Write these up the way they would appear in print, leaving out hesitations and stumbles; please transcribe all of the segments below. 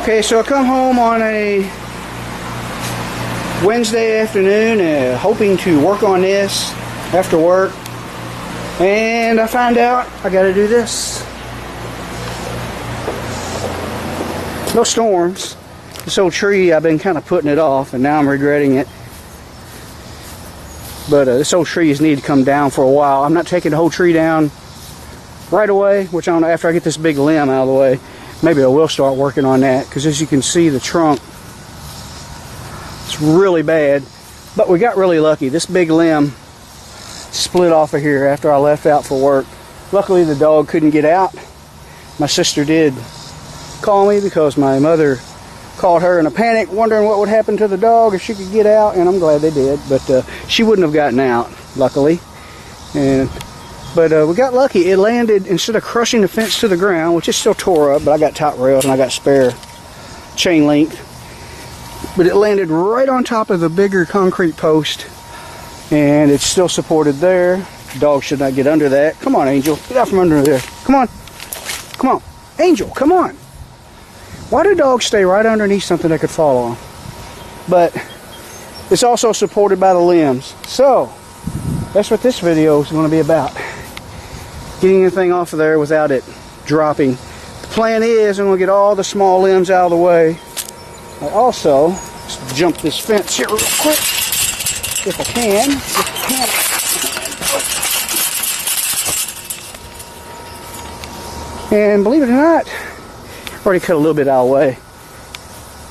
Okay, so I come home on a Wednesday afternoon hoping to work on this after work, and I find out I gotta do this. No storms. This old tree, I've been kind of putting it off, and now I'm regretting it. But this old tree need to come down for a while. I'm not taking the whole tree down right away, which I don't know, after I get this big limb out of the way, maybe I will start working on that, because as you can see, the trunk, it's really bad. But we got really lucky. This big limb split off of here after I left out for work. Luckily, the dog couldn't get out. My sister did call me because my mother called her in a panic, wondering what would happen to the dog if she could get out, and I'm glad they did. But she wouldn't have gotten out, luckily. But we got lucky. It landed, instead of crushing the fence to the ground, which is still tore up, but I got top rails and I got spare chain link. But it landed right on top of the bigger concrete post, and it's still supported there. The dog should not get under that. Come on, Angel. Get out from under there. Come on. Come on. Angel, come on. Why do dogs stay right underneath something they could fall on? But it's also supported by the limbs. So that's what this video is going to be about. Getting anything off of there without it dropping. The plan is I'm going to get all the small limbs out of the way. I also, let's jump this fence here real quick, if I can. And believe it or not, I already cut a little bit out of the way.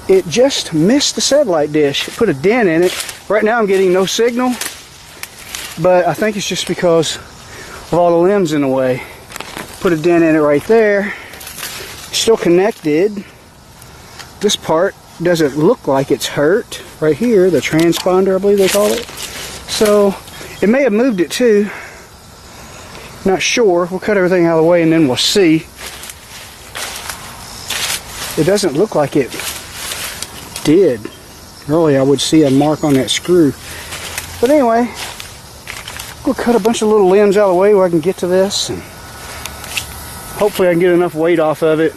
It just missed the satellite dish. It put a dent in it. Right now I'm getting no signal, but I think it's just because of all the limbs in the way. Put a dent in it right there. Still connected. This part doesn't look like it's hurt. Right here, the transponder, I believe they call it. So it may have moved it too. Not sure. We'll cut everything out of the way and then we'll see. It doesn't look like it did. Earlier I would see a mark on that screw. But anyway, we'll cut a bunch of little limbs out of the way where I can get to this, and hopefully I can get enough weight off of it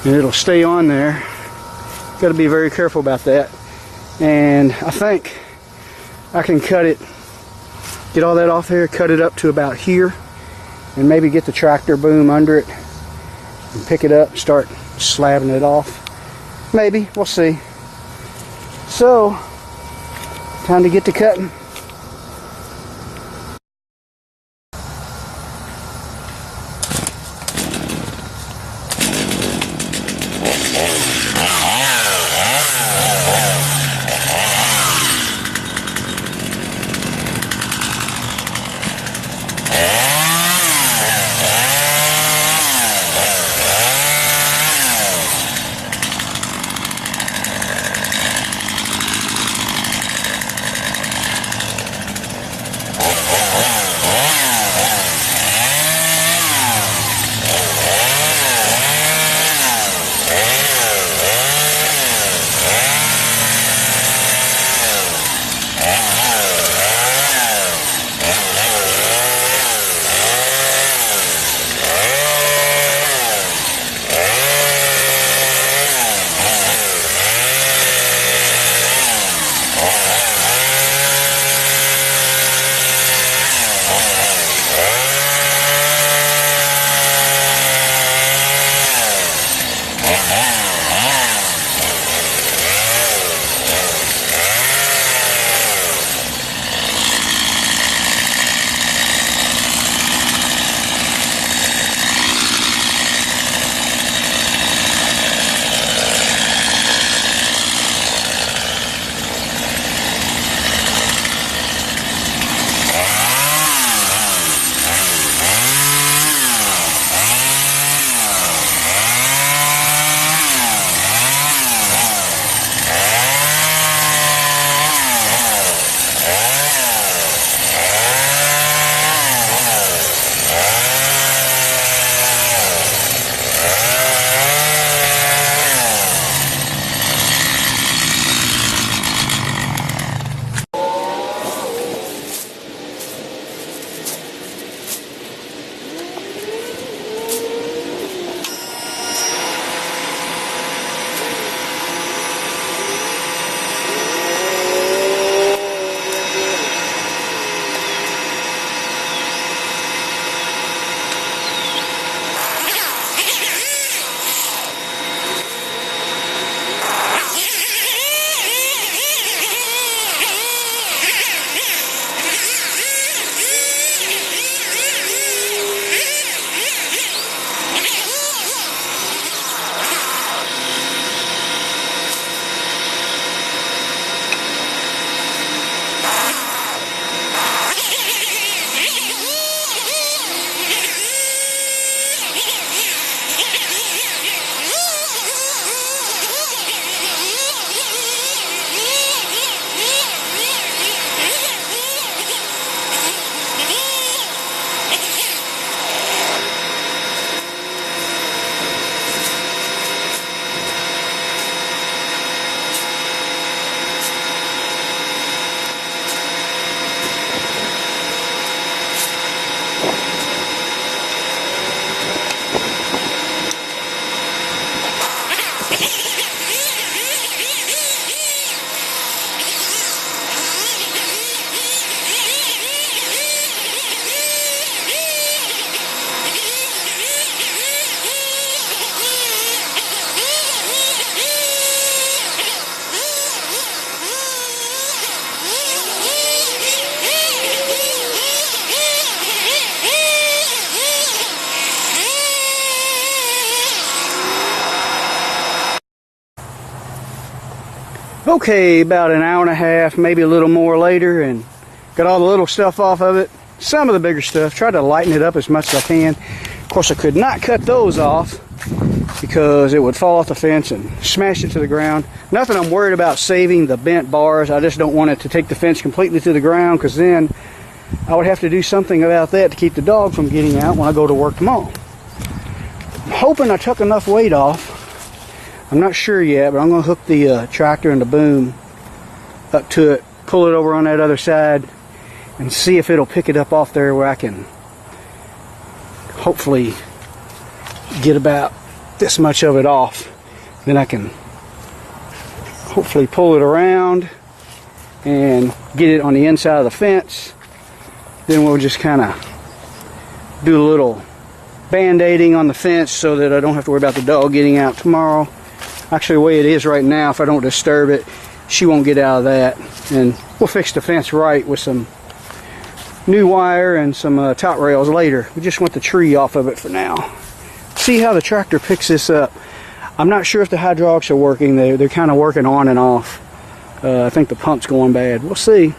and it'll stay on there. Got to be very careful about that. And I think I can cut it, get all that off here, cut it up to about here, and maybe get the tractor boom under it and pick it up and start slabbing it off. Maybe, we'll see. So, time to get to cutting. Okay, about an hour and a half, maybe a little more later, and got all the little stuff off of it. Some of the bigger stuff. Tried to lighten it up as much as I can. Of course, I could not cut those off because it would fall off the fence and smash it to the ground. Nothing I'm worried about saving the bent bars. I just don't want it to take the fence completely to the ground, because then I would have to do something about that to keep the dog from getting out when I go to work tomorrow. I'm hoping I took enough weight off. I'm not sure yet, but I'm going to hook the tractor and the boom up to it, pull it over on that other side, and see if it'll pick it up off there where I can hopefully get about this much of it off. Then I can hopefully pull it around and get it on the inside of the fence. Then we'll just kind of do a little band-aiding on the fence so that I don't have to worry about the dog getting out tomorrow. Actually, the way it is right now, if I don't disturb it, she won't get out of that. And we'll fix the fence right with some new wire and some top rails later. We just want the tree off of it for now. See how the tractor picks this up. I'm not sure if the hydraulics are working. They're kind of working on and off. I think the pump's going bad. We'll see.